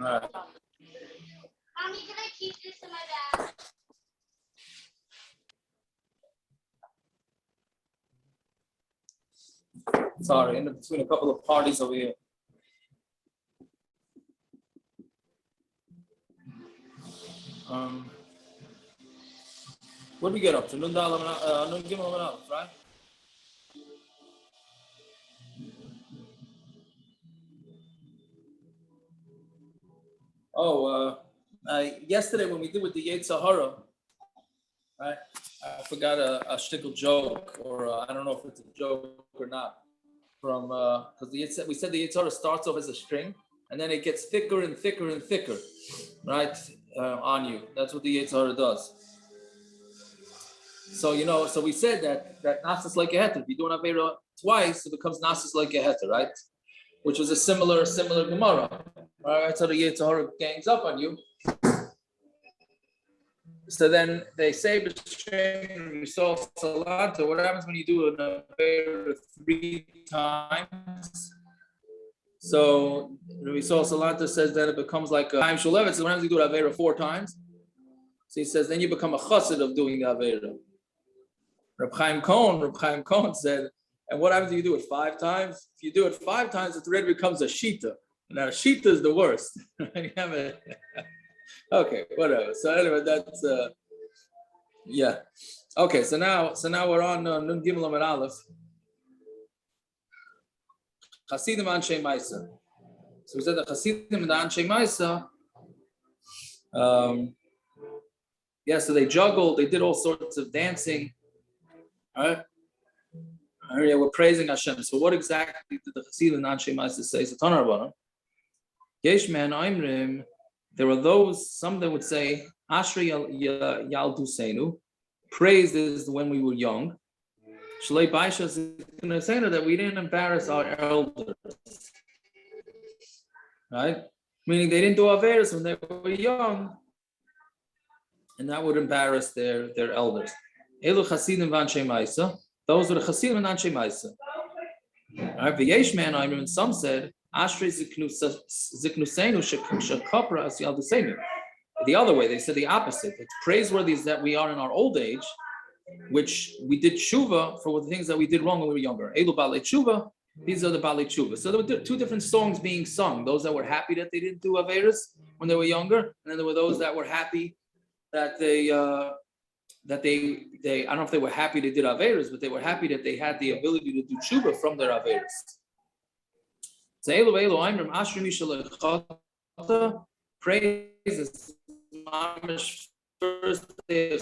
All right. Mommy, can I keep this in my bag? Sorry, in between a couple of parties over here. What did we get up to? Nun Gimel Aleph, right? Yesterday when we did with the Yetzer Hara, right? I forgot a shtickle joke, or I don't know if it's a joke or not. From because we said the Yetzer Hara starts off as a string, and then it gets thicker and thicker and thicker, right? On you. That's what the Yetzer Hara does. So so we said that Nasas like a heter. If you do an Aveira twice, it becomes Nasas like a heter, right? Which was a similar Gemara. All right, so the Yetzer Hara gangs up on you. So then they say b'string, we saw Salanta. What happens when you do an Aveira 3 times? So we saw Salanta says that it becomes like a time shulevet. So what happens when you do an Aveira 4 times? So he says then you become a chassid of doing the Aveira. Reb Chaim Cohen said, and what happens if you do it 5 times? If you do it 5 times, it already becomes a shita. Now, a shita is the worst. Okay, whatever. So anyway, that's yeah. Okay, so now we're on Nun Gimel Amud Aleph. Chasidim Anshe Maisa. So we said the Chasidim and the Anshe Maisa. So they juggled. They did all sorts of dancing. All right. We're praising Hashem. So what exactly did the Chasidim and Anshe Maisa say? So Tanar Rabbanan. Yesh man Aimrim. There are those, some that would say, Ashrei Yalduseinu, praise is when we were young. Shalei Baisha is going to say that we didn't embarrass our elders. Right? Meaning they didn't do Averis when they were young, and that would embarrass their elders. Elu Chasidim v'Anshe Maisa, those were the Chasidim and Anshe Maisa. Right? V'yesh man, I remember some said, Ashrei ziknuseinu shekapra as yalduseinu. The other way, they said the opposite. It's praiseworthy is that we are in our old age, which we did tshuva for the things that we did wrong when we were younger. Elu balei tshuva, these are the balei tshuva. So there were 2 different songs being sung. Those that were happy that they didn't do Averis when they were younger, and then there were those that were happy that they I don't know if they were happy they did Averis, but they were happy that they had the ability to do tshuva from their Averis. So praises first day of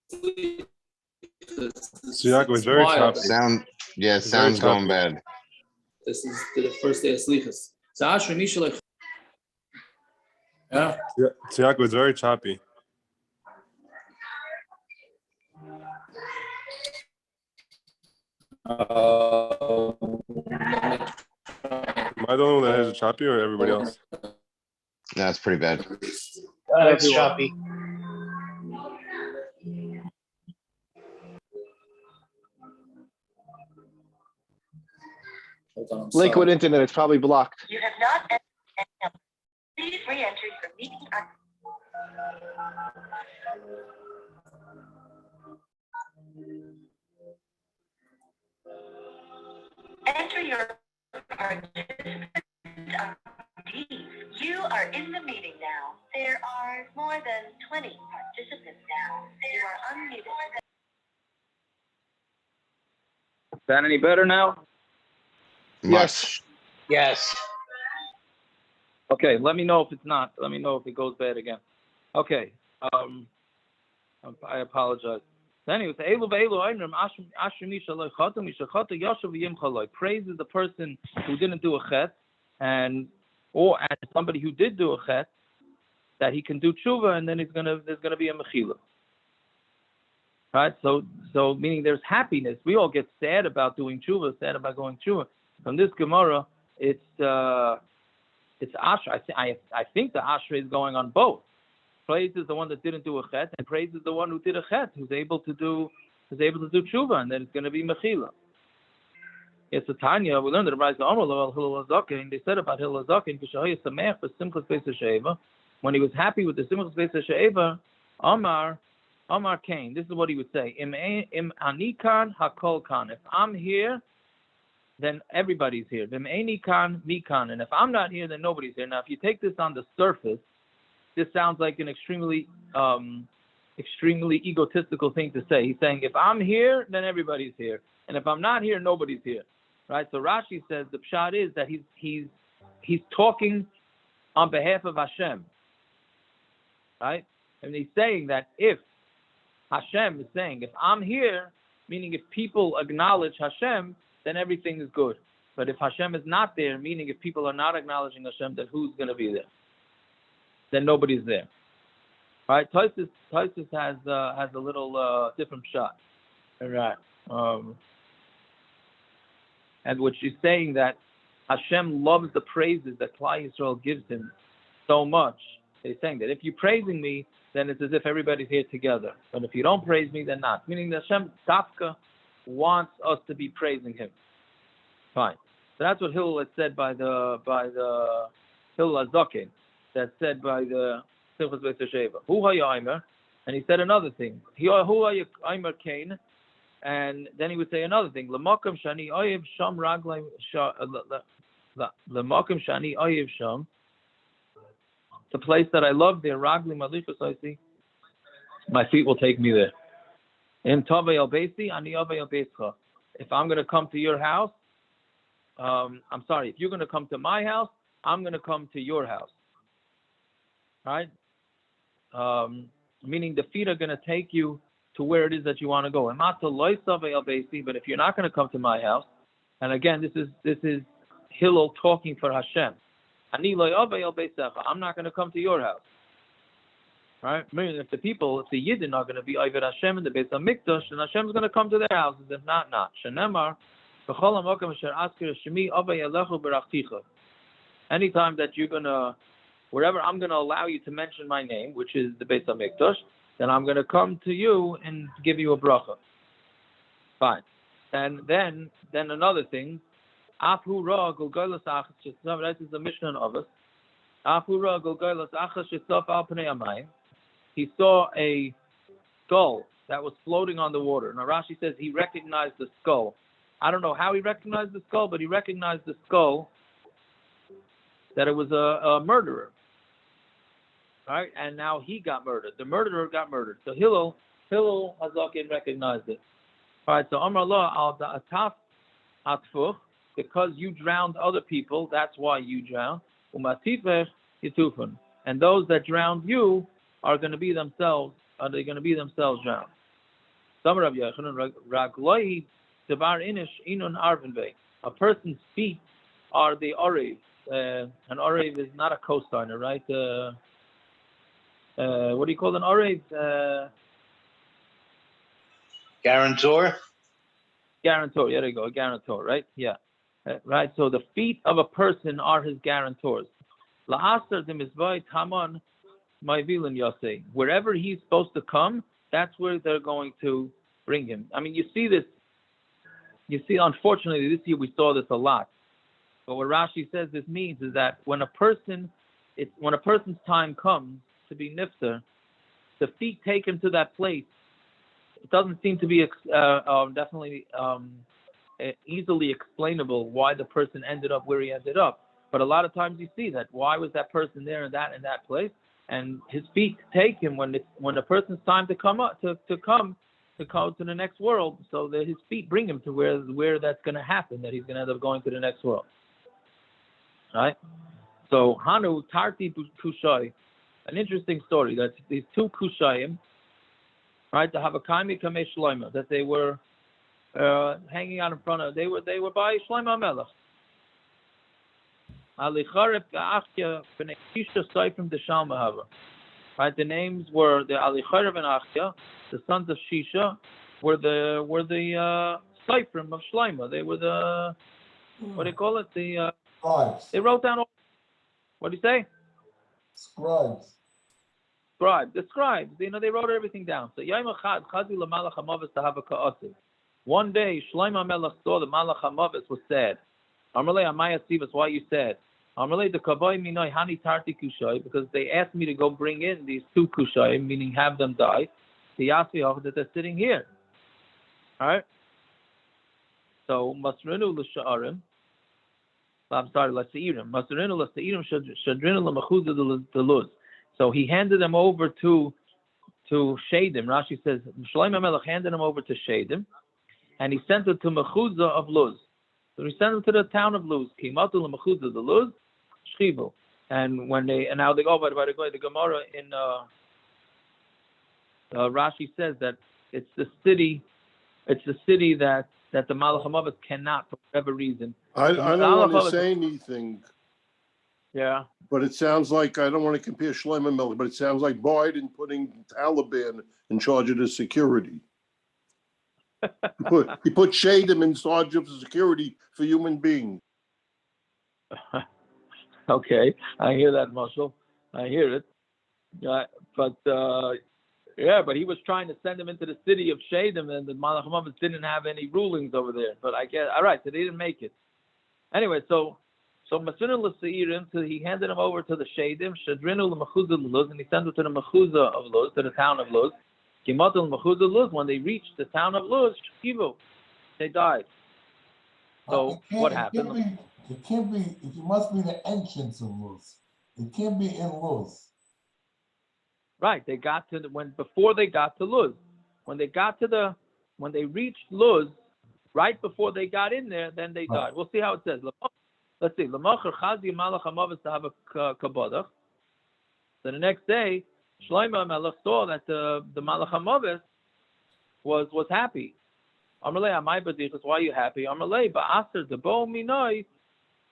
sleep. Yaakov was very choppy. Sounds going bad. This is the first day of Slichas. So Ashri Mishalech. Yeah. Yaakov was very choppy. Am I the only one that has a choppy or everybody else? No, it's pretty bad. It's choppy. Liquid internet, it's probably blocked. You have not entered. Please re-enter your meeting. Enter your participant ID. You are in the meeting now. There are more than 20 participants now. You are unmuted. Is that any better now? Much. Yes. Okay, let me know if it's not. Let me know if it goes bad again. Okay. I apologize. Anyway, praise is the person who didn't do a chet, and somebody who did do a chet, that he can do tshuva, and then there's gonna be a mechila. Right? So meaning there's happiness. We all get sad about doing tshuva, sad about going tshuva. From this Gemara, it's Asher. I think the Asher is going on both. Praise is the one that didn't do a chet, and praise is the one who did a chet, who's able to do tshuva, and then it's going to be mechila. It's a Tanya. We learned that Rabbi Hillel Zaken. They said about Hillel Zaken, when he was happy with the simchas Beis Hamikdash, Amar Cain. This is what he would say: Im anikan hakol kan. If I'm here, then everybody's here. Im anikan mikan. And if I'm not here, then nobody's here. Now, if you take this on the surface, this sounds like an extremely egotistical thing to say. He's saying, if I'm here, then everybody's here, and if I'm not here, nobody's here, right? So Rashi says the pshat is that he's talking on behalf of Hashem, right? And he's saying that if Hashem is saying, if I'm here, meaning if people acknowledge Hashem, then everything is good. But if Hashem is not there, meaning if people are not acknowledging Hashem, then who's going to be there? Then nobody's there. Right? Tosis has a little different shot. Right. And which is saying that Hashem loves the praises that Klal Yisrael gives him so much. He's saying that if you're praising me, then it's as if everybody's here together. But if you don't praise me, then not. Meaning that Hashem Tafka wants us to be praising him. Fine. So that's what Hillel had said by the Hillel Zaken. That's said by the simchas Beis Hamikdash. And he said another thing. Hu ha'yaimer Cain. And then he would say another thing. L'makom shani oyev sham raglayim l'makom shani oyev sham. The place that I love there, raglim alichus oisi. My feet will take me there. In Tavei al Beisi, ani Avei al Beischa. If I'm going to come to your house, if you're going to come to my house, I'm going to come to your house. Right? Meaning the feet are going to take you to where it is that you want to go. But if you're not going to come to my house, and again, this is Hillel talking for Hashem. I'm not going to come to your house. Right? Meaning if the Yidden are going to be over Hashem in the Beis Hamikdash, then Hashem is going to come to their houses. If not. Anytime that you're going to, wherever I'm going to allow you to mention my name, which is the Beis Hamikdash, then I'm going to come to you and give you a bracha. Fine. And then another thing, this is the Mishna of us. He saw a skull that was floating on the water. Now Rashi says he recognized the skull. I don't know how he recognized the skull, but he recognized the skull that it was a murderer. Right? And now he got murdered. The murderer got murdered. So Hillel Hazakin recognized it. All right, so Amar Allah al ataf atfuch, because you drowned other people, that's why you drowned. Umatifech yitufun. And those that drowned you are going to be themselves drowned. Some Rav Yochanan ragloi devar inish inun arvenvei. A person's feet are the orev. An orev is not a co-signer, right? What do you call an orev? Guarantor? Guarantor, there you go, a guarantor, right? Yeah. Right, so the feet of a person are his guarantors. Wherever he's supposed to come, that's where they're going to bring him. I mean, you see, unfortunately, this year we saw this a lot. But what Rashi says this means is that when a person's time comes to be nifter, the feet take him to that place. It doesn't seem to be definitely easily explainable why the person ended up where he ended up. But a lot of times you see that. Why was that person there in that place? And his feet take him when a person's time to come up to go to the next world. So that his feet bring him to where that's going to happen. That he's going to end up going to the next world. Right? So Hanu Tarti Kushai, an interesting story. That these two Kushayim, right, to have a Kaimi Kamei Shloima, that they were hanging out in front of. They were by Shlomo Melech. Right, the names were the Alichareb and Achya, the sons of Shisha, were the Seifrim of Shlomo. They were the what do you call it? The Scribes. They wrote down all. What do you say? Scribes. The scribes. They wrote everything down. So Yom Echad Chazi Lamalach Hamavos to have a Ka'asid. One day, Shlomo Melech saw the Malach HaMavis was sad. Amalei Amaya Sivas, why you sad? Amalei the Kavoi Minoi Hani Tarti Kushai, because they asked me to go bring in these two Kushai, meaning have them die. The Yasvi that they're sitting here. All right. So Masrinu l'Sha'arim. I'm sorry, l'Seirim. Masrinu l'Seirim Shadrinu l'Machuzah l'Luz. So he handed them over to Shadim. Rashi says Shlomo Melech handed them over to Shadim, and he sent it to Mechuzah of Luz. So he sent them to the town of Luz. Kimatu l'Mechuzah the Luz, Shchivu. And when now they go by the way, the Gemara in Rashi says that it's the city that the Malach HaMavis cannot, for whatever reason. I don't want to say anything. Yeah. But it sounds like, I don't want to compare Shlomo Melech, but it sounds like Biden putting Taliban in charge of the security. He put Shadim in charge of the security for human beings. Okay, I hear that, Marshall. I hear it. But he was trying to send him into the city of Shadim, and the Malach HaMavis didn't have any rulings over there. But I guess, all right, so they didn't make it. Anyway, so Masrinu l'Seirim, so he handed him over to the Shadim, Shadrinu l'Mechuzah l'Luz, and he sent him to the Mechuzah of Luz, to the town of Luz. Kimatu l'Mechuzah l'Luz, when they reached the town of Luz, Shkivu, they died. So what happened? It must be the entrance of Luz. It can't be in Luz. Right, they got to before they got to Luz. When they reached Luz, right before they got in there, then they died. We'll see how it says. Let's see. L'mocher chazi malach hamavis to have a kabbadah. So the next day, Shlomo Melech saw that the malach hamavis was happy. Amalei amay b'dichus, why are you happy? Amalei ba'aser debo minoi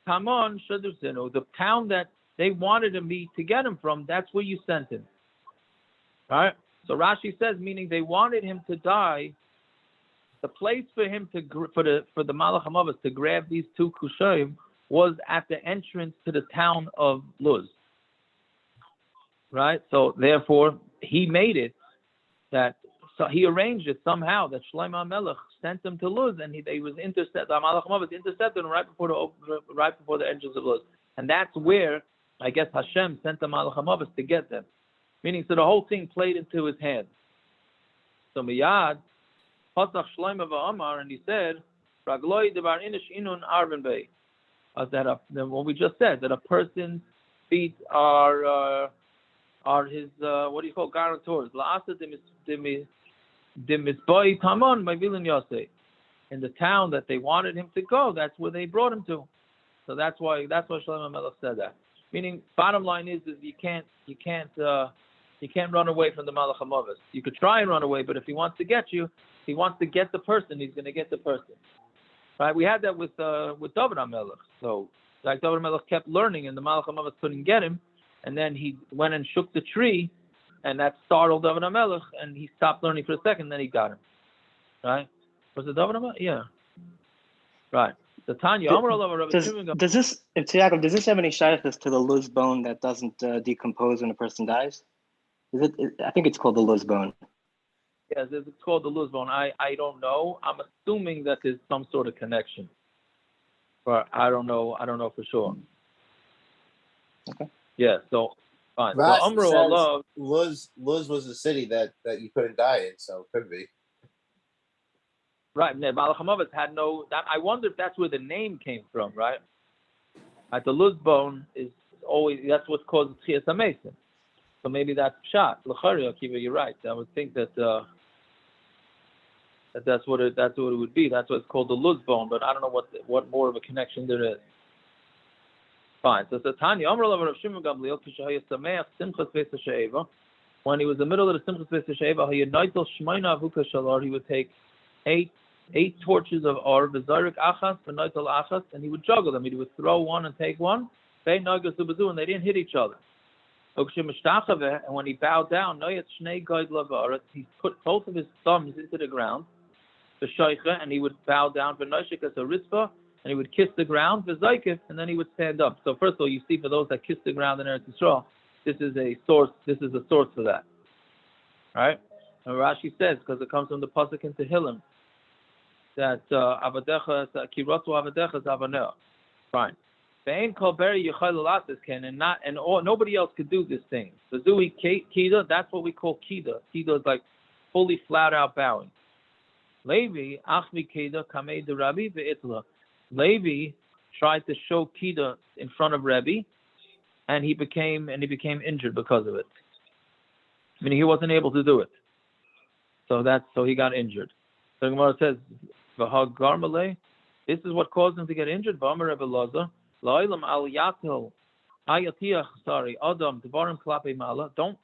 tamon shadusinu. The town that they wanted to get him from, that's where you sent him. All right. So Rashi says, meaning they wanted him to die. The place for him for the Malach HaMavis to grab these two kushayim was at the entrance to the town of Luz. Right. So therefore, he made it that. So he arranged it somehow that Shlomo Melech sent them to Luz, and they was intercepted. The Malach HaMavis intercepted him right before the entrance of Luz, and that's where I guess Hashem sent the Malach HaMavis to get them. Meaning, so the whole thing played into his hands. So Miyad, Pasach Shlomo v'Amar, and he said, Ragloi devar inish inun arven bey. What we just said, that a person's feet are his, what do you call, guarantors. La'asa demisboi tamon my vilin yosei. In the town that they wanted him to go, that's where they brought him to. So that's why Shlomo Melech said that. Meaning, bottom line is you can't run away from the Malach HaMavis. You could try and run away, but if he wants to get you, he wants to get the person, he's going to get the person. Right? We had that with Daven HaMelech. So, like Daven HaMelech kept learning, and the Malach HaMavis couldn't get him, and then he went and shook the tree, and that startled Daven HaMelech, and he stopped learning for a second, then he got him. Right? Was it Daven HaMelech? Yeah. Right. The Tanya. Does this have any shaykhs to the Luz bone that doesn't decompose when a person dies? I think it's called the Luz bone. Yes, it's called the Luz bone. I don't know. I'm assuming that there's some sort of connection, but I don't know for sure. Okay. Yeah. So fine. Rashi So Amru says Allah. Luz was a city that you couldn't die in, so it could be. Right. Malach HaMavis had no. I wonder if that's where the name came from. Right. At the Luz bone is always that's what's called Tekiah Truah Tekiah. So maybe that's shot. L'chari, Akiva, you're right. I would think that that's what it would be. That's what it's called the Luz bone. But I don't know what more of a connection there is. Fine. So Tanya, Amr Rav Shimon Gamliel, Kishahaya Sameach Simchas Beis Hasheva. When he was in the middle of the Simchas Beis Hasheva, he Yonaitel Shmeina Avuka Shalar. He would take eight torches of or v'zarik achas v'naitel achas, and he would juggle them. He would throw one and take one. And they didn't hit each other. And when he bowed down, he put both of his thumbs into the ground, and he would bow down for Noshik as a rispa, and he would kiss the ground for Zaykif, and then he would stand up. So first of all, you see for those that kiss the ground in Eretz Yisrael, this is a source for that. All right? And Rashi says, because it comes from the Pasuk in Tehillim, that avadecha kirotu avadecha zavanel. Fine. Ve'en kol beri yichol lasis ken, and nobody else could do this thing. The zui kida, that's what we call kida. Kida is like fully flat out bowing. Levi achmi kida kamei de Rabbi ve'itla. Levi tried to show kida in front of Rebbe, and he became injured because of it. Meaning he wasn't able to do it. So he got injured. So the Gemara says, "V'hag garmale." This is what caused him to get injured. V'amar Rebbe Lazar, la'olam al yatil ayatiach. Sorry, adam devarim klape mala. Don't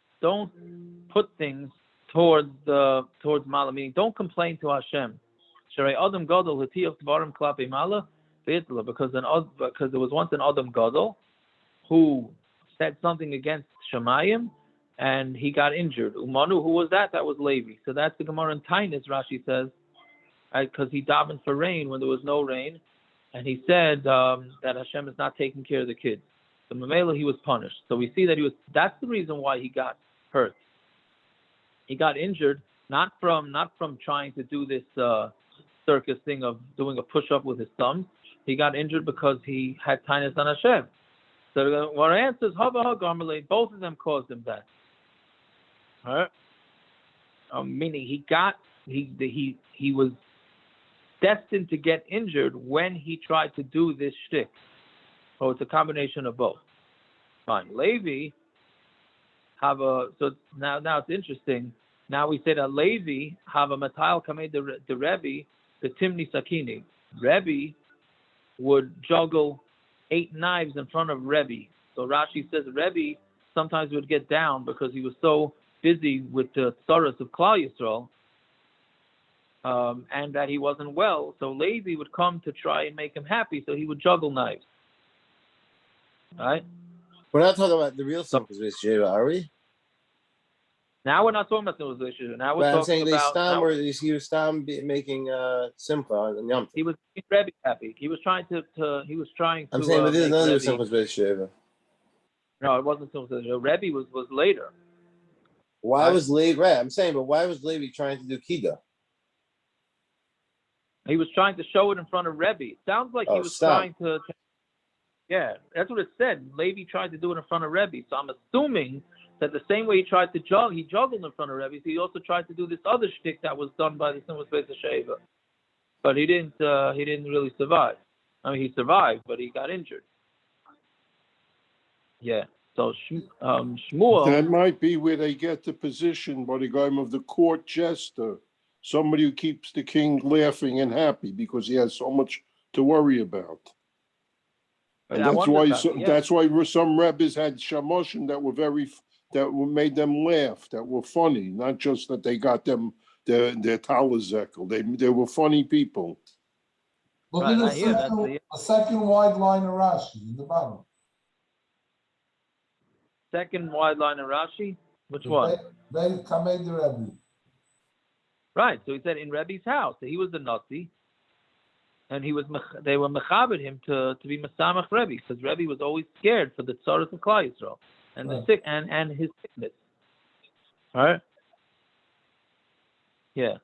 put things towards mala. Meaning, don't complain to Hashem. Sharei adam gadol hatiach devarim klape mala ve'itla. Because there was once an adam gadol who said something against Shemayim, and he got injured. Umanu, who was that? That was Levi. So that's the Gemara in Tainus, Rashi says, because he davened for rain when there was no rain, and he said that Hashem is not taking care of the kids. So Mamela, he was punished. So we see that that's the reason why he got hurt. He got injured, not from trying to do this circus thing of doing a push-up with his thumb. He got injured because he had Tainus on Hashem. So our answer is both of them caused him that. All right? Meaning he was destined to get injured when he tried to do this shtick. So it's a combination of both. Fine. Levi so now it's interesting. Now we say that Levi have a matal kamei the Rebbe the timni sakini. Rebbe would juggle 8 knives in front of Rebbe. So Rashi says Rebbe sometimes would get down because he was so busy with the tzaras of Klal Yisrael, and that he wasn't well. So Levi would come to try and make him happy, so he would juggle knives. Right? We're not talking about the real simchas Beis Sheva, are we? Now we're not talking about the issue. Now we're But I'm talking saying about. he was making simcha and Yom Tov. He was making Rebbe happy. He was trying to. I'm saying, but this is another Rebbe. simchas Beis Sheva. No, it wasn't simchas. Rebbe was later. Why was Levi? Right, I'm saying, but why was Levi trying to do kida? He was trying to show it in front of Rebbe. It sounds like he was trying to. Yeah, that's what it said. Levi tried to do it in front of Rebbe. So I'm assuming that the same way he tried to juggle, he juggled in front of Rebbe. So he also tried to do this other shtick that was done by the simchas Beis Sheva. But he didn't really survive. I mean, he survived, but he got injured. Yeah. So Shmuel. That might be where they get the position by the guy of the court jester, somebody who keeps the king laughing and happy because he has so much to worry about. And that's why some rabbis had shamoshim that made them laugh, that were funny, not just that they got them their talazekel. They were funny people. Look at the second wide line of Rashi in the bottom. Second wide line of Rashi? Which one? Right, so he said in Rebbe's house. So he was the Nazi, and they were mechabed him to be Masamach Rebbe, because Rebbe was always scared for the tzaras of Klal Yisrael and the sick and his sickness. All right? Yeah.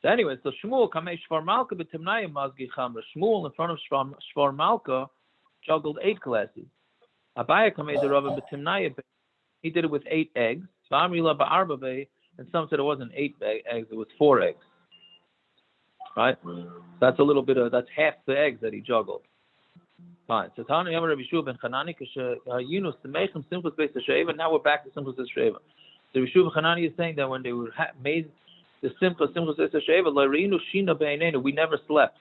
So anyway, so Shmuel kamei shvar malka b'timnayim mazgi chamra. Shmuel in front of shvar malka juggled 8 glasses. Abaya kamei the Rabba b'timnayim. He did it with 8 eggs. V'amrila ba'arba be, and some said it wasn't 8 eggs, it was 4 eggs. Right? That's a little bit of, that's half the eggs that he juggled. Fine. So Tanu Yamar Rabbi Shua ben Chanani Yunus the Meichem simchas Beis Sheva. Now we're back to simchas Beis Sheva. So Rabbi Shua ben Chanani is saying that when they were made the simchas Beis Sheva, L'reinu shina beinenu, we never slept.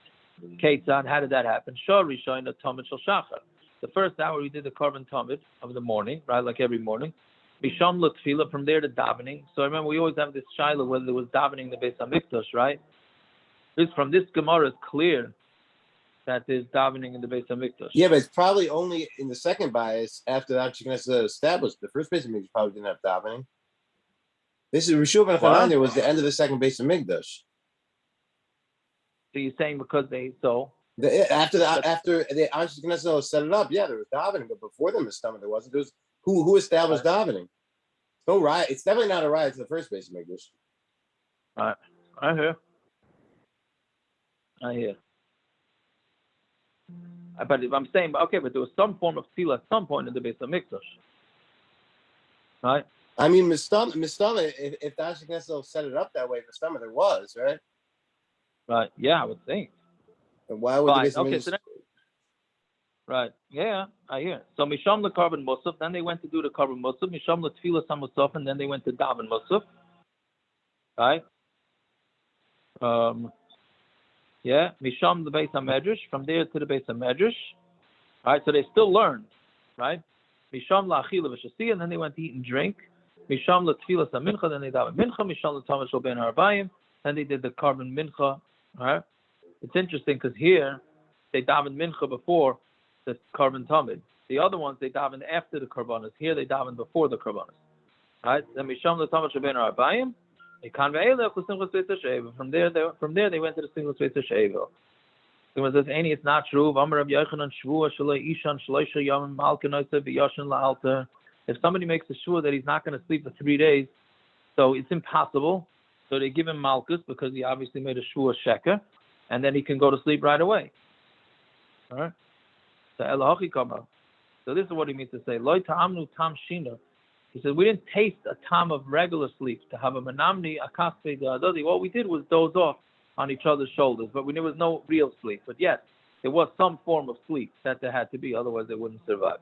Keitzad, how did that happen? Shor Rishayna Tamid Shel Shachar. The first hour we did the korban tamid of the morning, right, like every morning. Misham L'tfila, from there to davening. So remember, we always have this shiloh whether there was davening in the Beis Hamikdash, right? From this Gemara, it's clear that there's davening in the Beis Hamikdash. Yeah, but it's probably only in the second bias after the Knesset established. The first Beis Hamikdash probably didn't have davening. This is Rishuv ben Chananya was the end of the second Beis Hamikdash. So you're saying because they after the Knesset set it up, yeah, there was davening, but before the Mishna there wasn't. There was who established davening. No right. It's definitely not a right to the first Beis Hamikdash. Right. I hear. I hear. But if I'm saying, okay, but there was some form of tefillah at some point in the Beis Hamikdash, right? I mean, Mistama, if the Ashkenazim set it up that way, Mistama there was, right? Right. Yeah, I would think. And why would Fine. the Beis Okay. Hamikdash? So then, right. Yeah, I hear. So Misham le Karban Musaf, then they went to do the Karban Musaf. Misham le Tefillah Musaf, and then they went to Daven Musaf. Right. Yeah. Misham the Beis Hamedrash, from there to the Beis Hamedrash. Right. So they still learned. Right. Misham la Achila v'Shasiyah, and then they went to eat and drink. Misham le Tefillah Mincha, then they daven Mincha. Misham le Tamash Ben Harbayim, then they did the Karban Mincha. Right. It's interesting because here they daven Mincha before the Karban Tamid. The other ones they daven after the Karbanas. Here they daven before the Karbanas. Right? Then Misham le Tamash Ben Harbayim. From there they went to the simchas Beis Sheva. So it says, "Any, it's not true." If somebody makes a shvua that he's not going to sleep for 3 days, so it's impossible. So they give him malchus because he obviously made a shvua sheker, and then he can go to sleep right away. All right. So this is what he means to say. Loi ta'amnu tam shina. He said, we didn't taste a time of regular sleep to have a manamni akaspe da'adadi. What we did was doze off on each other's shoulders, but there was no real sleep. But yes, there was some form of sleep that there had to be, otherwise they wouldn't survive.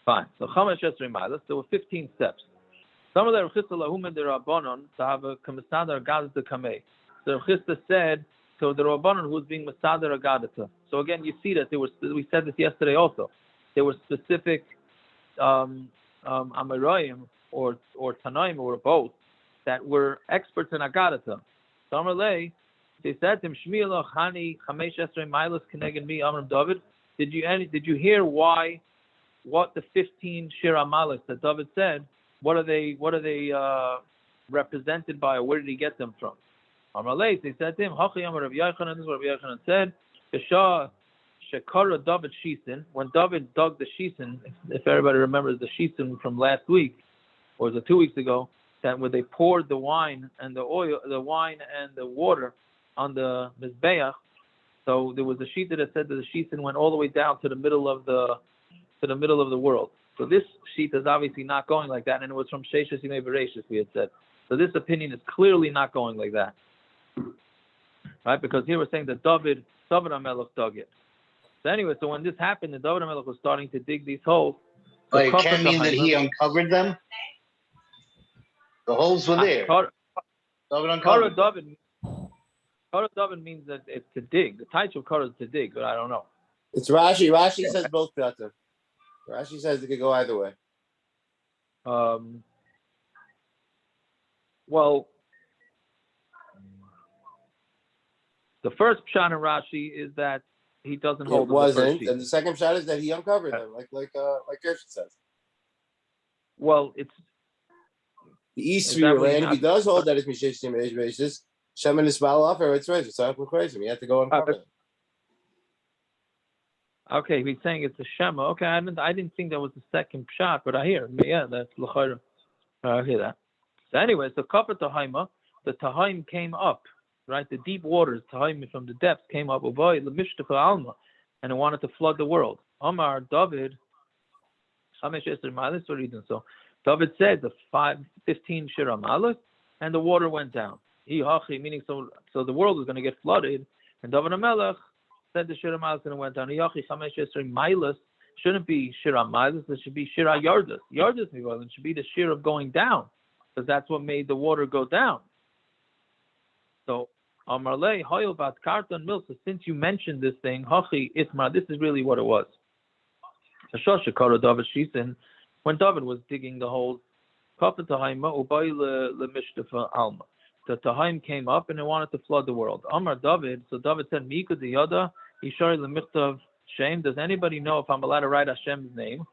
Fine. So Chamesh Esrei Mailas, there were 15 steps. Some of the Rechista Lahumen de Rabbanon to have a Kamasadar Agadata Kameh. The Rechista said to the Rabbanon who was being Masadar Agadata. So again, you see that there was, we said this yesterday also, there were specific Amarayim or Tanaim or both that were experts in Agadata. Samarlei, they said to him, Shmi'alach Hani Chamesh Esrei Mailas Keneged Mi Amram David. Did you hear what the 15 Shir Hamaaloos that David said? What are they represented by, or where did he get them from? Amalei, they said to him, Hachi Amar Rav Yochanan, this is what Rav Yochanan said, Shah Shekara David Shisin, when David dug the Shisin, if everybody remembers the Shisin from last week, or was it 2 weeks ago, that where they poured the wine and the water on the Mizbeach. So there was a shita that said that the Shisin went all the way down to the middle of the world. So this sheet is obviously not going like that, and it was from Sheshes Yimei Bereshis, we had said. So this opinion is clearly not going like that, right? Because here we're saying that David HaMelech dug it. So anyway, so when this happened, and David HaMelech was starting to dig these holes. But it can't mean that he uncovered them. The holes were there. David uncovered them. Kara David means that it's to dig. The title of Kara is to dig, but I don't know. It's Rashi. Rashi says both pyatim. Rashi says it could go either way. Well, the first pshat in Rashi is that he doesn't hold. It wasn't, and the second pshat is that he uncovered them, like Gershon says. Well, it's the East Rear land. If he does hold that, it's Mishesh Yimei Bereshis. Shemin Ismail off, or it's right. It's not crazy. You have to go uncover them. Okay, he's saying it's a Shema. Okay, I didn't think that was the second pshat, but I hear. Yeah, that's l'chayra. I hear that. So anyway, so Kappa Tahaima, the Tahaim came up, right? The deep waters, Tahaim from the depths came up, Uboy l'mishtacha alma, and it wanted to flood the world. Amar David, Chamesh Esrei Mailas, we're reading so. David said the 15 Shir Hamaaloos, and the water went down. Meaning so the world was going to get flooded, and David HaMelech said the Shir Hamaaloos and it went down. Chamesh Esrei Mailas shouldn't be Shir Hamaaloos, it should be Shir HaYardas. Yardas it should be the Shir of going down, because that's what made the water go down. So Amarlei Hoyel Bat Karton Milsa, since you mentioned this thing, Hachi Isma, this is really what it was. David Shisin, when David was digging the holes, Kappa Tahaima Ubay leMishtafa Alma. The Tahaim came up and they wanted to flood the world. Amar David, so David said, Mika the Yada, Ishari Lemichtav Shem. Does anybody know if I'm allowed to write Hashem's name?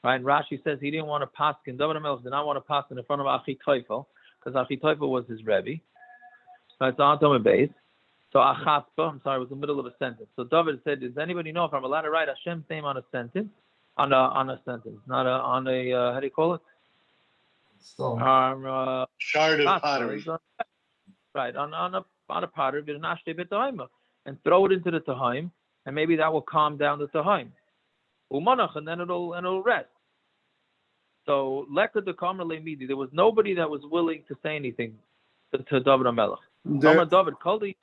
Right, and Rashi says he didn't want to pass in. David HaMelech did not want to pass in front of Achi Teifel, because Achi Teifel was his Rebbe. Right, so on Tomei Beis. So Achaspa, I'm sorry, it was the middle of a sentence. So David said, does anybody know if I'm allowed to write Hashem's name on a sentence? On a sentence, not on a how do you call it? Stone. Shard of pottery. Right, on and throw it into the Tahaim, and maybe that will calm down the Tahaim. And then it'll rest. So Leka de Kamer Le'midi, there was nobody that was willing to say anything to David HaMelech. David Kaldi.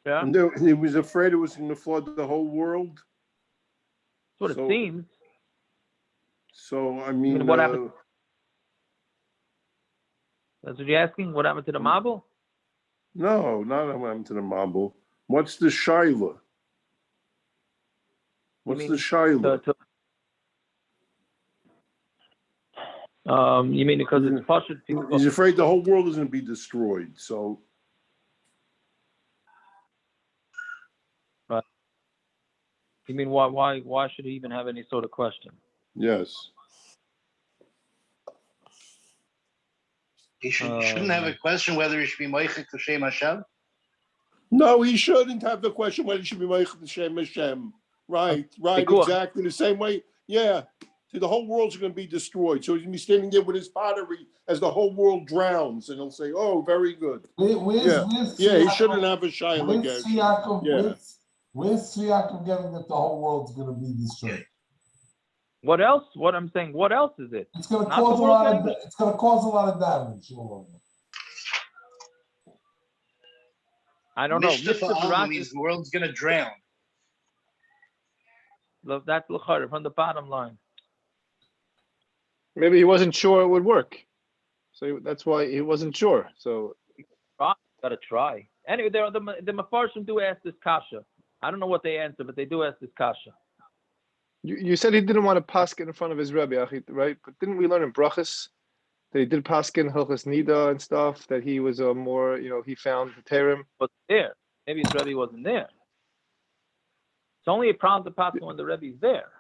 Yeah. And he was afraid it was going to flood the whole world. That's what it seems. So I mean, what happened? That's what you're asking? What happened to the Mabul? No, not what happened to the Mabul. What's the Shaila? What's the Shaila? You mean because it's Pashut? He's afraid the whole world is going to be destroyed. So. Right. You mean why should he even have any sort of question? Yes. He shouldn't have a question whether he should be Meichik to Shem Hashem. No, he shouldn't have the question whether he should be Meichik to Shem Hashem. Right, exactly the same way. Yeah, the whole world's going to be destroyed. So he's going to be standing there with his pottery as the whole world drowns, and he'll say, "Oh, very good." He shouldn't have a Shaila again. Where's Tzriyakum getting that the whole world's going to be destroyed? What else? What I'm saying, what else is it? It's going to cause a lot of. It's going to cause a lot of damage. I don't know. Mishna means the world's going to drown. That's l'chayr from the bottom line. Maybe he wasn't sure it would work, so that's why he wasn't sure. So gotta try. Anyway, the Mefarshim do ask this kasha. I don't know what they answer, but they do ask this kasha. You said he didn't want to paskin in front of his Rebbe, right? But didn't we learn in Brachas that he did paskin Hilchas Nida and stuff? That he was a more, he found the Terim. But there, maybe his Rebbe wasn't there. It's only a problem to pass when the Rebbe's there.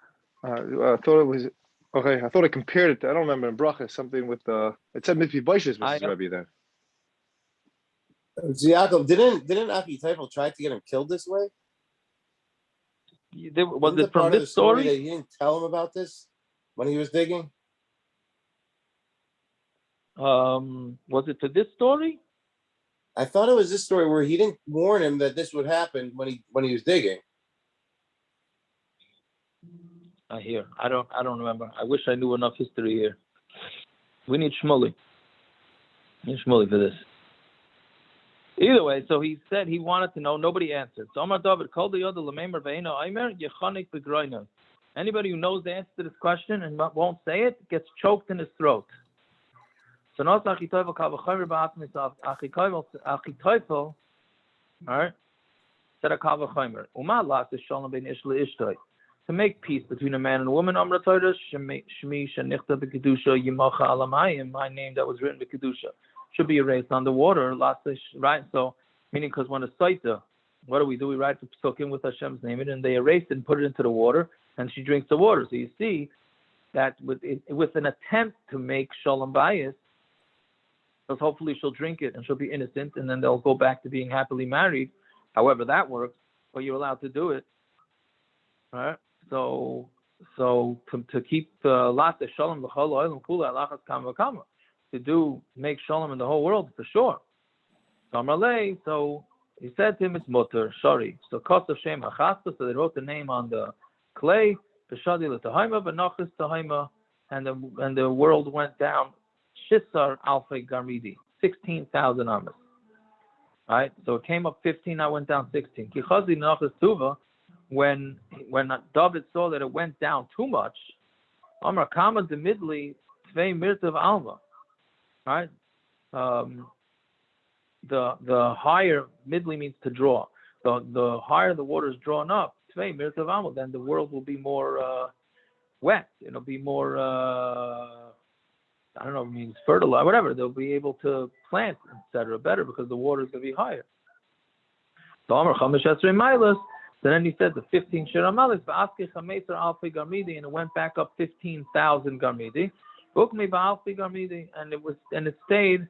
I thought it was okay. I thought I compared it to, I don't remember in Brachas something with it said Mitzvah Boishes was his Rebbe there. Yaakov, didn't Aki Teifel try to get him killed this way? Was it from this story? That you didn't tell him about this when he was digging? Was it to this story? I thought it was this story where he didn't warn him that this would happen when he was digging. I hear. I don't remember. I wish I knew enough history here. We need Shmuley. We need Shmuley for this. Either way, so he said he wanted to know. Nobody answered. So Amar David called the other Lamemer Ve'eno Aimer Yechanik Begroino. Anybody who knows the answer to this question and won't say it gets choked in his throat. So now Achi Teifel Kavachomer Ba'atmis Achi Teifel, all right, said a Kavachomer. Uma las Shalom Ben Ish LeIshtoi. To make peace between a man and a woman, Amra Torah Shmi Shenichta B'Kedusha Yimacha Alamayim. My name that was written B'Kedusha should be erased on the water. Right? So, meaning because when a saita, what do? We write the psukim with Hashem's name, and they erase it and put it into the water, and she drinks the water. So you see that with an attempt to make shalom bayis, because hopefully she'll drink it and she'll be innocent, and then they'll go back to being happily married. However that works, but you're allowed to do it. All right? So to keep lat shalom l'chol olam kula alachas kama kama, to make shalom in the whole world for sure. So he said to him, it's mutter, sorry. So cost of Shem Hachasta, so they wrote the name on the clay, B'shadi l'tahaima, B'nachis tahaima, and the world went down Shisar Alfei Garmidi, 16,000 amas. Right? So it came up 15, now went down 16. Kichazi Nachis Tuva, when David saw that it went down too much, Amar Kama de Midli Tvei Mirtav Alma. Right? The higher, midly means to draw. The higher the water is drawn up, Tvei Mirtav Alma, then the world will be more wet. It'll be more I don't know, it means fertile, whatever. They'll be able to plant, etc. better because the water is going to be higher. So Amar Chamish Esrei Mailas. Then he said the 15 Shir Hamaaloos, V'aske Chameser Alfi Garmidi, and it went back up 15,000 Garmidi. Ukmi Ba'alfi Garmidi, and it stayed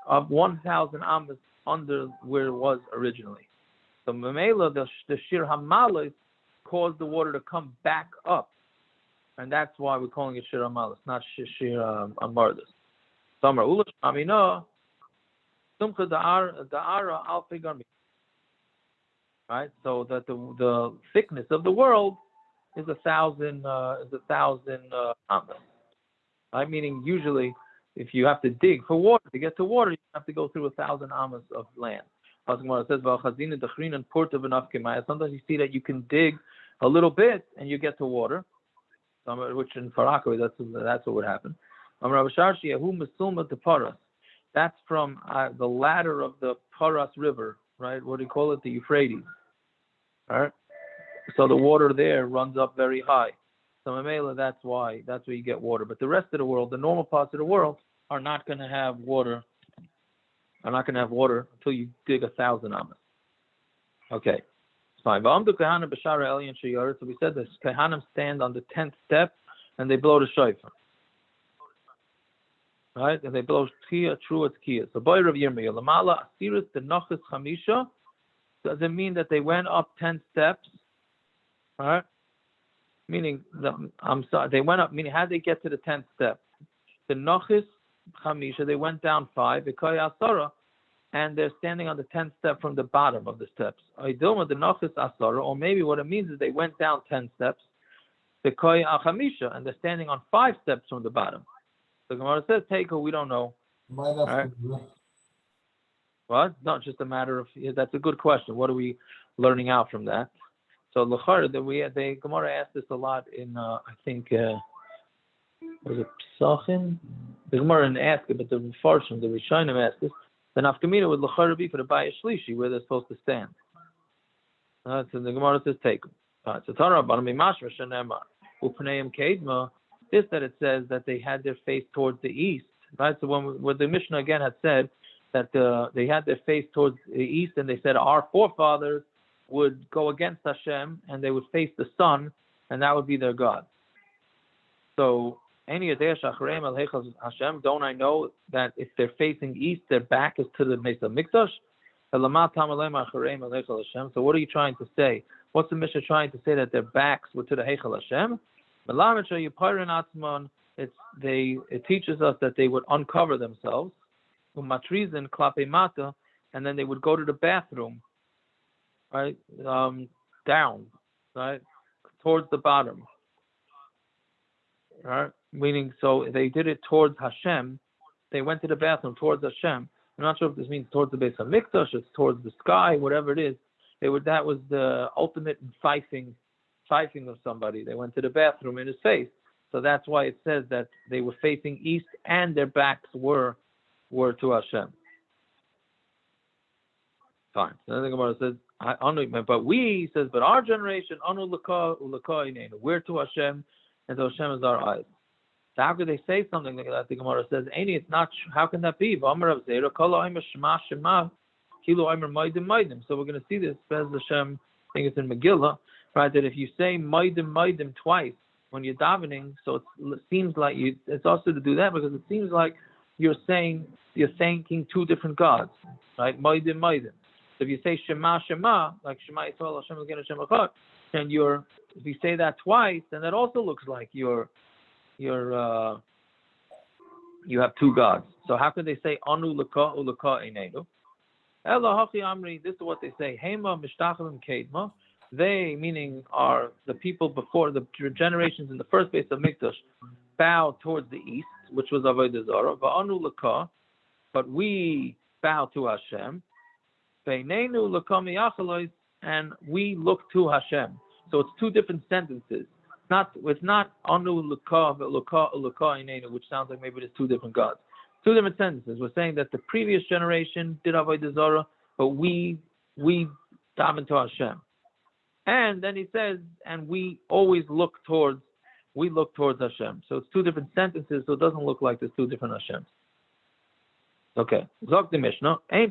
of 1,000 amas under where it was originally. So Mamela, the Shir Hamaaloos caused the water to come back up. And that's why we're calling it Shir Hamaaloos, not Shir Hamaaloos. So Sumcha da'ara alfei garmi. Right, so that the thickness of the world is 1,000 amas. Right, meaning usually if you have to dig for water to get to water, you have to go through 1,000 amas of land. It says, sometimes you see that you can dig a little bit and you get to water, which in Farakah, that's what would happen. That's from the ladder of the Paras River, right? What do you call it? The Euphrates. All right. So the water there runs up very high. So Mamela, that's where you get water. But the rest of the world, the normal parts of the world, are not going to have water. Are not going to have water until you dig 1,000 amas. Okay, it's fine. So we said this. Kehanim stand on the 10th step and they blow the shofar. Right? And they blow Tekiah Truah Tekiah. So boy Rav Yirmiyah, Lamala Asiris the Nochis Chamisha doesn't mean that they went up 10 steps. All right? Meaning, they went up, meaning how did they get to the 10th step? The Nochis Chamisha, they went down 5, Tekiah Asara, and they're standing on the 10th step from the bottom of the steps. Oidilma the Nochis Asara, or maybe what it means is they went down 10 steps, Tekiah Chamisha, and they're standing on 5 steps from the bottom. The Gemara says, Tekiah, we don't know. Right? What? Not just a matter of, that's a good question. What are we learning out from that? So L'chara, the Gemara asked this a lot in, I think, was it Psachim? The Gemara didn't ask it, but the Mefarshim, the Rishonim asked this. The Nafkamina would L'chara be for the Bayis Shlishi, where they're supposed to stand. So the Gemara says, Tekiah. So Torah, Barami Mashra, Shanema, Upaneim Kedma, this that it says that they had their face towards the east, right? So when the Mishna again had said that they had their face towards the east, and they said our forefathers would go against Hashem and they would face the sun, and that would be their God. So Hashem, don't I know that if they're facing east, their back is to the Beis Hamikdash? So what are you trying to say? What's the Mishnah trying to say, that their backs were to the Heichal Hashem? It teaches us that they would uncover themselves, and then they would go to the bathroom, right, down, right, towards the bottom, right, meaning, so they did it towards Hashem, they went to the bathroom towards Hashem. I'm not sure if this means towards the Beis Hamikdash, it's towards the sky, whatever it is. That was the ultimate fifing of somebody. They went to the bathroom in his face. So that's why it says that they were facing east and their backs were to Hashem. Fine. So then the Gemara says, but our generation, we're to Hashem, and so Hashem is our eyes. So how could they say something like that? The Gemara says, it's not, how can that be? So we're going to see this, says Hashem, I think it's in Megillah, right, that if you say maidim twice when you're davening, so it seems like it's also to do that, because it seems like you're thanking two different gods, right? Maidim. So if you say Shema, like Shema Yisrael, Hashem Elokeinu Hashem Echad, and if you say that twice, then that also looks like you have two gods. So how could they say Anu Laka Ulaka Einenu? Ela Hachi Amri, this is what they say, Hema Mishtachim Kedma. They, meaning are the people before, the generations in the first Beis Hamikdash, bow towards the east, which was Avodah Zarah, Va'anu Laka, but we bow to Hashem, Ve'nenu Laka Miyachalois, and we look to Hashem. So it's two different sentences. It's not Anu Laka, Laka Inenu, which sounds like maybe there's two different gods. Two different sentences. We're saying that the previous generation did Avodah Zarah, but we daven to Hashem. And then he says, and we always look towards Hashem. So it's two different sentences, so it doesn't look like there's two different Hashems. Okay. Zog the Mishnah. There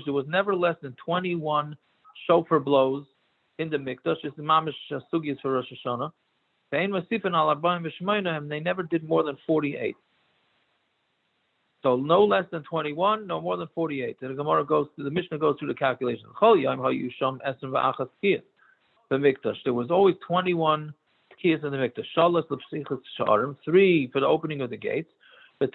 was never less than 21 shofar blows in the Mikdash. It's the Mamish Sugis for Rosh Hashanah. They never did more than 48. So no less than 21, no more than 48. The Mishnah goes through the calculation. The Mikdash. There was always 21 tekiyas in the Mikdash. 3 for the opening of the gates. 9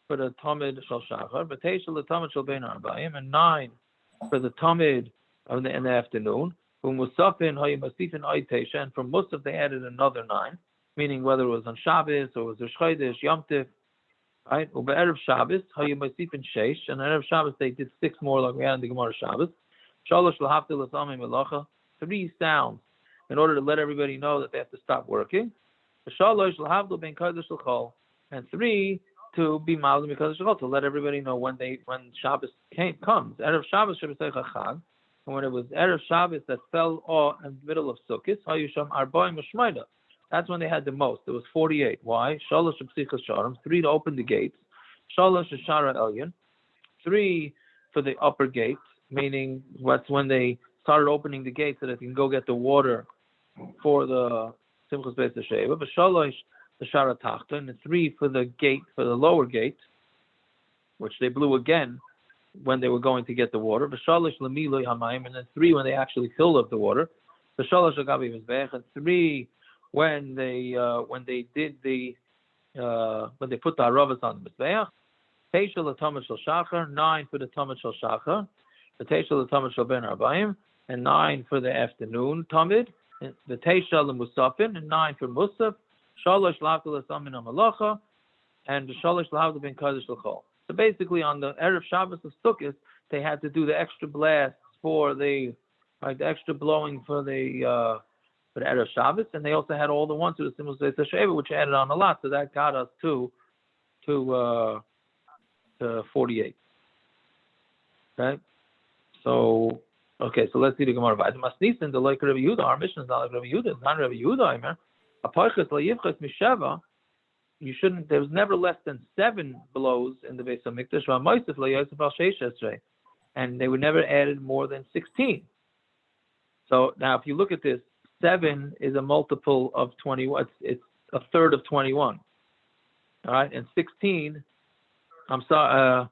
for the Tamid Shal Shachar, V'teisha l'Tamid Shal Bein Arbayim, and 9 for the Tamid in the afternoon. Musafin Hayimasifin Aitesha, and from Musaf they added another 9, meaning whether it was on Shabbos or it was a Chodesh, Yom Tif, right? Ube'erev Shabbos Hayimasifin Sheish, and on Erev Shabbos they did 6 more, like we had in the Gemara Shabbos. Shalosh L'Haftil L'Samim Melacha, 3 sounds in order to let everybody know that they have to stop working. Shalosh L'Havdil Ben Kodesh L'Chol, and 3 to be Malim because to let everybody know when Shabbos comes. Erev Shabbos Shabbos Chag. And when it was Erev Shabbos that fell in the middle of Sukkos, Hayusham Arbaim Mishmaida. That's when they had the most. It was 48. Why? Shalosh Psichas Sharam, 3 to open the gates. Shalosh Shara Elyon, 3 for the upper gates, meaning that's when they started opening the gates so that they can go get the water for the simchas Beis Hosheiva. But Shalosh the Shara Tachta, and 3 for the gate, for the lower gate, which they blew again when they were going to get the water. V'shalish l'miloi hamayim, and then 3 when they actually filled up the water. V'shalish l'gabi mizbech, and 3 when they did the when they put the aravas on the mizbech. Teisha l'tamid shel shachar, 9 for the tamid shel shachar. The teisha l'tamid shel ben arbayim, and 9 for the afternoon tamid. The teisha l'musafin, and 9 for musaf. Shalish l'havdil l'samin hamalacha, and the shalish l'havdil ben kadosh l'chol. So basically, on the Erev Shabbos of Sukkos, they had to do the extra blasts for the extra blowing for the Erev Shabbos, and they also had all the ones to the simchas Beis Hosheiva, which added on a lot. So that got us to 48. Okay, so let's see the Gemara. The Masnisin, the like Rabbi Yehuda, our Mishna is not like Rabbi Yehuda. It's not Rabbi Yehuda. I mean, a parchas layivchas misheva. You shouldn't. There was never less than 7 blows in the Beis Hamikdash. And they were never added more than 16. So now, if you look at this, 7 is a multiple of 21. It's a third of 21. All right, and 16. 16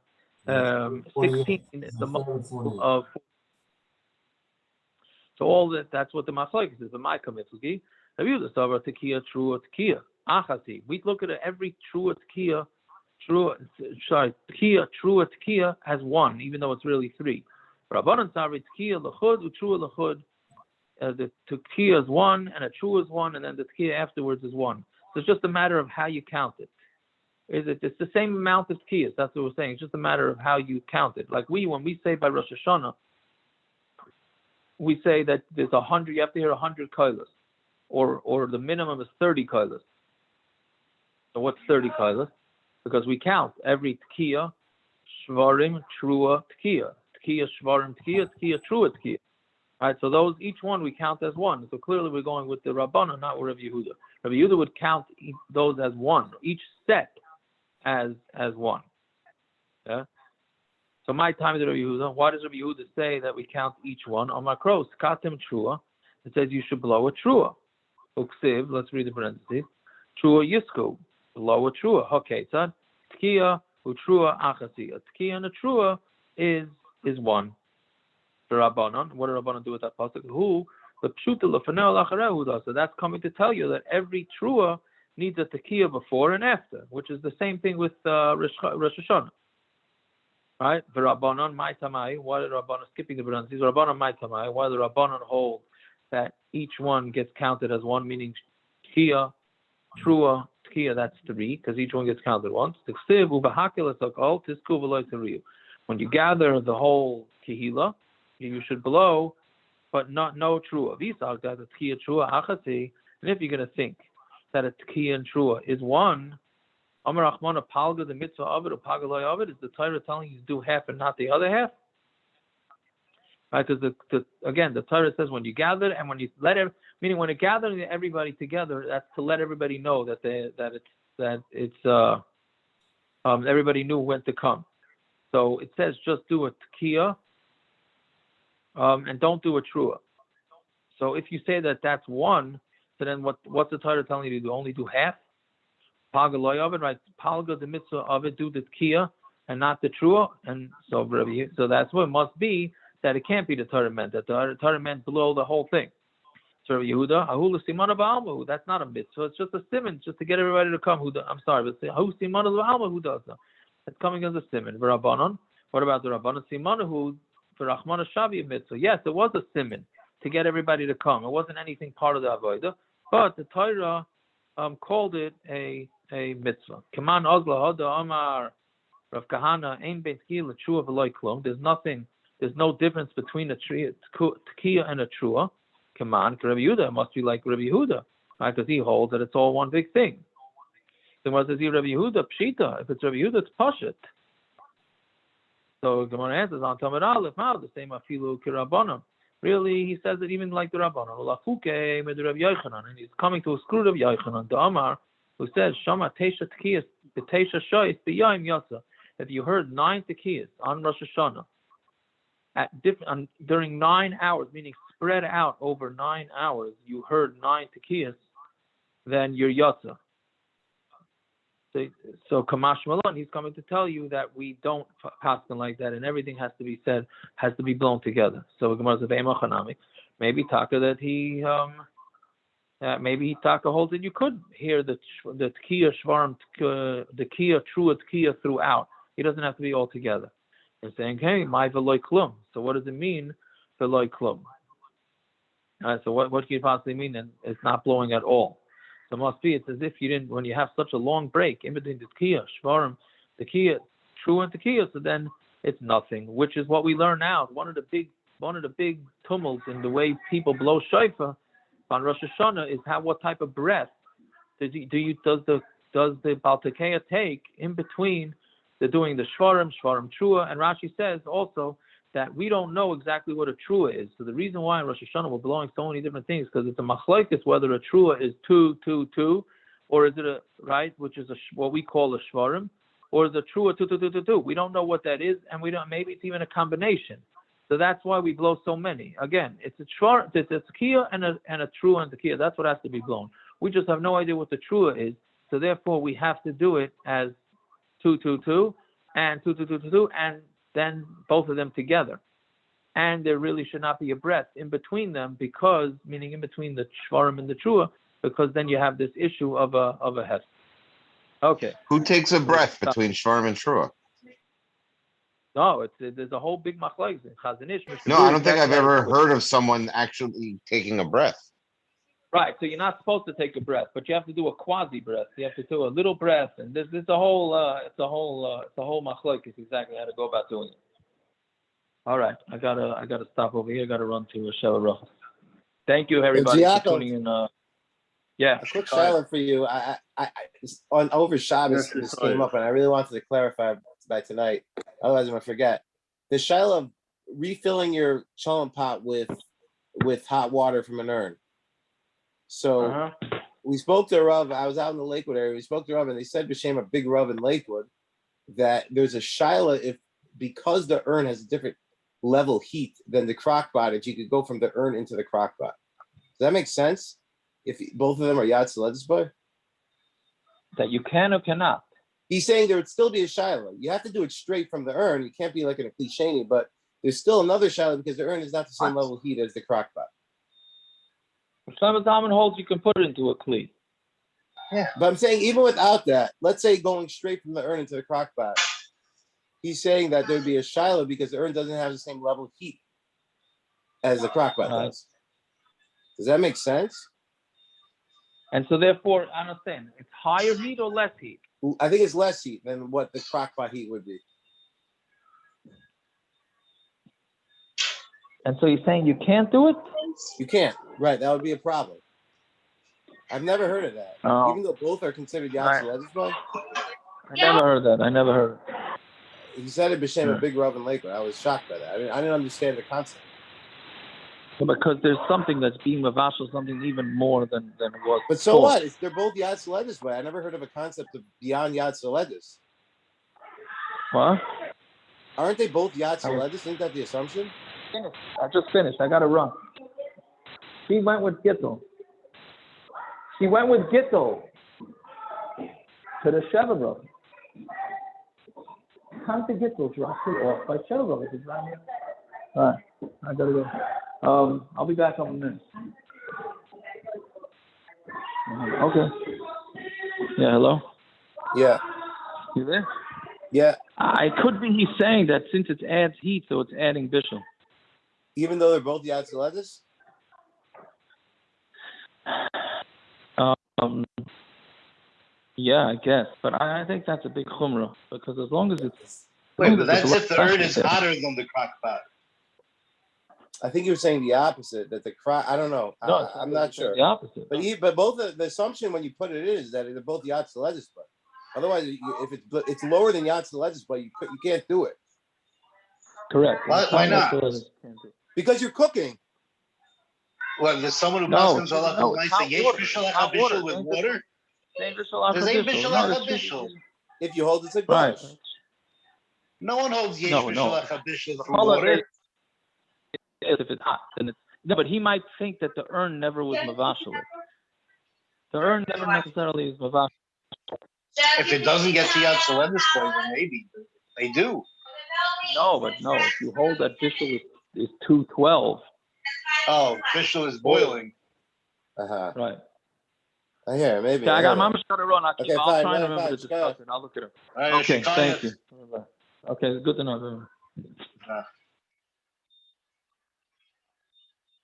is the multiple of. So all that's what the Machlokes is. The Ma'ika Mitzvah. Tekiah Truah Tekiah. We look at every Tekiah Truah Tekiah has 1, even though it's really 3. Rabbanan Sari Tekiah Lachud U'Truah Lachud. The Tekiah is 1 and a Truah is 1, and then the Tekiah afterwards is 1. So it's just a matter of how you count it. It's the same amount of Tekiyahs. That's what we're saying. It's just a matter of how you count it. Like when we say by Rosh Hashanah, we say that there's 100. You have to hear 100 koilas, or the minimum is 30 koilas. So what's 30 koilas? Because we count every Tekiah, Shvarim, Truah, Tekiah. Tekiah, Shvarim, Tekiah, Tekiah, Truah, Tekiah. All right, so those, each one we count as 1. So clearly we're going with the Rabbanah, not with Rabbi Yehuda. Rabbi Yehuda would count those as 1, each set as 1. Yeah? So my time is Rabbi Yehuda. Why does Rabbi Yehuda say that we count each one? On Machlokes, Katem Truah, it says you should blow a Truah. Uksiv, let's read the parentheses. Truah Yisku, blow a Truah. Haketzad, Tekiah, U'Truah Achasi. A Tekiah and a Truah is 1. The Rabbanon, what do Rabbanon do with that pasuk? Who the pshuta lefanei lacharehu does. So that's coming to tell you that every Truah needs a Tekiah before and after, which is the same thing with Rosh Hashanah. Right? The Rabbanon my tamai. Why did Rabbanon skipping the parentheses? Rabbanon my tamai. Why the Rabbanon hold that each one gets counted as 1, meaning Tekiah, Truah, Tekiah, that's 3, because each one gets counted once. When you gather the whole Kehillah, you should blow, but no Truah. And if you're going to think that a Tekiah and Truah is 1, Amar Achmana Palga, the mitzvah of it, or Pagaloi of it, is the Torah telling you to do half and not the other half? Right? Because again, the Torah says when you gather and when you meaning when you gather everybody together, that's to let everybody know that everybody knew when to come. So it says just do a Tekiah and don't do a Truah. So if you say that that's 1, so then what's the Torah telling you to do? Only do half? Pagaloi of it, right? Palga, the mitzvah of it, do the Tekiah and not the Truah. And so that's what it must be, that it can't be the Torah meant, that the Torah meant below the whole thing. So Yehuda, Ahula Simana Ba'alma, that's not a mitzvah, it's just a simon, just to get everybody to come. But Ahu Simana Ba'alma, who does that? It's coming as a siman. V'Rabbanon. What about the Rabbanon? Simanahu for Rachmana Shavi mitzvah. Yes, it was a siman to get everybody to come. It wasn't anything part of the avodah, but the Torah called it a mitzvah. Kaman Ozla Hada Amar Rav Kahana Ein Ben Tekiah Truah V'Loi Klum. There's no difference between a Tekiah and a Truah. Kaman Rabbi Yehuda, it must be like Rabbi Yehuda, right? Because he holds that it's all one big thing. So what does he Rabbi Yehuda Pshita? If it's Rabbi Yehuda, it's Pashat. So Gemara answers on Tamar Aleph, how the same afilu kirabbanon. Really, he says it even like the Rabbanon. Ulafuke med Rav Yochanan, and he's coming to a screw of Yochanan, the Amar, who says Shama Teisha Tekiyas, the Teisha Shoyis B'Yayim Yasa. If you heard 9 Tekiyas on Rosh Hashanah during 9 hours, meaning spread out over 9 hours, you heard 9 Tekiyas, then you're Yasa. So Kamash Malon, he's coming to tell you that we don't pass them like that, and everything has to be said, has to be blown together. So maybe Taka that he holds that you could hear the Tekiah Shvarim, the Tekiah Truah Tekiah throughout. He doesn't have to be all together. They're saying, hey, my veloy klum. So what does it mean, veloy klum? So what can it possibly mean? And it's not blowing at all. So it must be, it's as if you didn't, when you have such a long break in between the Tekiah, Shvarim, Tekiah, Truah and Tekiah, so then it's nothing, which is what we learn now. One of the big tumults in the way people blow shofar on Rosh Hashanah is what type of breath does the Baal Tekiah take in between the doing the Shvarim Truah, and Rashi says also that we don't know exactly what a Truah is. So the reason why in Rosh Hashanah we're blowing so many different things because it's a Machlokes whether a Truah is 2, 2, 2, or is it which is what we call a Shvarim, or is a Truah 2, 2, 2, 2, 2. We don't know what that is, and we don't. Maybe it's even a combination. So that's why we blow so many. Again, it's a Shvar, it's a Tekiah and a Truah and Tekiah. That's what has to be blown. We just have no idea what the Truah is. So therefore we have to do it as 2, 2, 2, and 2, 2, 2, 2, 2, and then both of them together. And there really should not be a breath in between them meaning in between the Shvarim and the Truah, because then you have this issue of a Hahsem. Okay. Who takes a breath between Shvarim and Truah? No, there's a whole big Machlokes. No, I don't think I've ever heard of someone actually taking a breath. Right, so you're not supposed to take a breath, but you have to do a quasi breath. You have to do a little breath, and there's a whole Machlokes exactly how to go about doing it. All right, I gotta stop over here. I gotta run to a shower. Thank you, everybody, for tuning in. Yeah, a quick silent for you. I on over Shabbos this came up, and I really wanted to clarify by tonight. Otherwise, I'm gonna forget. The shiloh of refilling your cholent pot with hot water from an urn. So we spoke to Rav. I was out in the Lakewood area. We spoke to Rav, and they said B'Shem, a big Rav in Lakewood, that there's a shiloh because the urn has a different level heat than the crock pot, that you could go from the urn into the crock pot. Does that make sense? If both of them are Yad Saledisboy? That you can or cannot. He's saying there would still be a shiloh. You have to do it straight from the urn. You can't be like in a cliche, but there's still another shiloh because the urn is not the same level heat as the crock pot. Shlomo Zalman holds you can put it into a kli. Yeah, but I'm saying even without that, let's say going straight from the urn into the crock pot, he's saying that there'd be a shiloh because the urn doesn't have the same level of heat as the crock pot does. Does that make sense? And so therefore, I understand, it's higher heat or less heat? I think it's less heat than what the crock pot heat would be. And so you're saying you can't do it? You can't. Right, that would be a problem. I've never heard of that. Even though both are considered Yad Saledisboy. I never heard that. I never heard it. He said it B'Shem, a big Rav in Lakewood. I was shocked by that. I didn't understand the concept. Because there's something that's being mavashal, something even more than what. But so what? They're both Yad Saledisboy. I never heard of a concept of beyond Yad Saledis. What? Aren't they both Yad Saledis? Isn't that the assumption? I just finished. I got to run. She went with Gittel. To the Sheva. Come to Gittel's roughly off by Sheva, which is right here. All right, I gotta go. I'll be back in a minute. Okay. Yeah, hello? Yeah. You there? Yeah, It could be he's saying that since it adds heat, so it's adding bishul. even though they're both Yatz Ledis? Yeah, I guess, but I think that's a big chumrah because as long as it's Wait, but that's if the urn is hotter than the crock pot. I think you were saying the opposite, that the crock, I don't know. No, I'm not sure. The opposite. But both the assumption when you put it is that they're both Yatz Ledis, but otherwise, if it's lower than Yatz Ledis, but you can't do it. Correct. Why not? Because you're cooking. Well, there's someone who No, passes Allah no, it's hot water. with water. There's ain't bishul bishul. If you hold it to right. gush. No one holds yesh bishul bishul for Allah, water. If it's hot, then it's no. But he might think that the urn never was mavashal. The urn never necessarily is mavashal. If it doesn't get to Yatz Ledis point, then maybe they do. No. If you hold that bishul is 212. Oh, bishul is boiling. Right. I hear it, maybe. Okay, I got my got to run. I'll fine, try and remember to discuss it. I'll look at it. Right, okay, thank you. Okay, it's good to know.